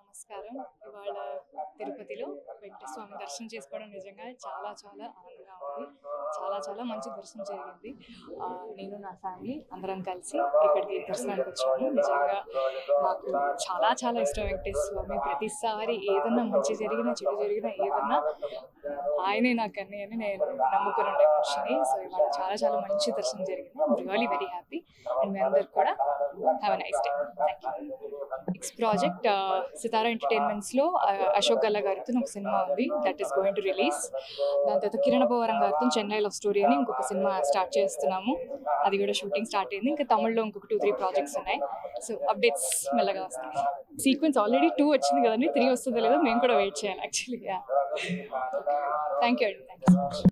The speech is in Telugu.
నమస్కారం. ఇవాళ తిరుపతిలో వెంకటేశ్వర స్వామి దర్శనం చేసుకోవడం నిజంగా చాలా చాలా ఆనందంగా ఉంది. చాలా మంచి దర్శనం జరిగింది. నేను నా ఫ్యామిలీ అందరం కలిసి ఇక్కడికి దర్శనానికి వచ్చాము. నిజంగా నాకు చాలా ఇష్టం వెంకటేశ్వర స్వామి. ప్రతిసారి ఏదన్నా మంచి జరిగినా చెడు జరిగినా ఏదన్నా ఆయనే నాకు అన్నీ అని నేను నమ్ముకుని ఉండే మనిషిని. సో ఇవాళ చాలా మంచి దర్శనం జరిగింది. I'm really very happy. And మీ అందరికి కూడా have a nice day. Thank you. Next project Sitara ఎంటర్టైన్మెంట్స్లో అశోక్ గల్లా గారితో ఒక సినిమా ఉంది, that is going to release. దాని తర్వాత కిరణ్ భవరం గారితో చెన్నై లవ్ స్టోరీ అని ఇంకొక సినిమా స్టార్ట్ చేస్తున్నాము. అది కూడా షూటింగ్ స్టార్ట్ అయింది. ఇంకా తమిళ్లో ఇంకొక 2-3 ప్రాజెక్ట్స్ ఉన్నాయి. సో అప్డేట్స్ మెల్లగా వస్తాయి. సీక్వెన్స్ ఆల్రెడీ 2 వచ్చింది కదండి, 3 వస్తుందో లేదో మేము కూడా వెయిట్ చేయాలి యాక్చువల్లీ. థ్యాంక్ యూ అండి. Thank you so much.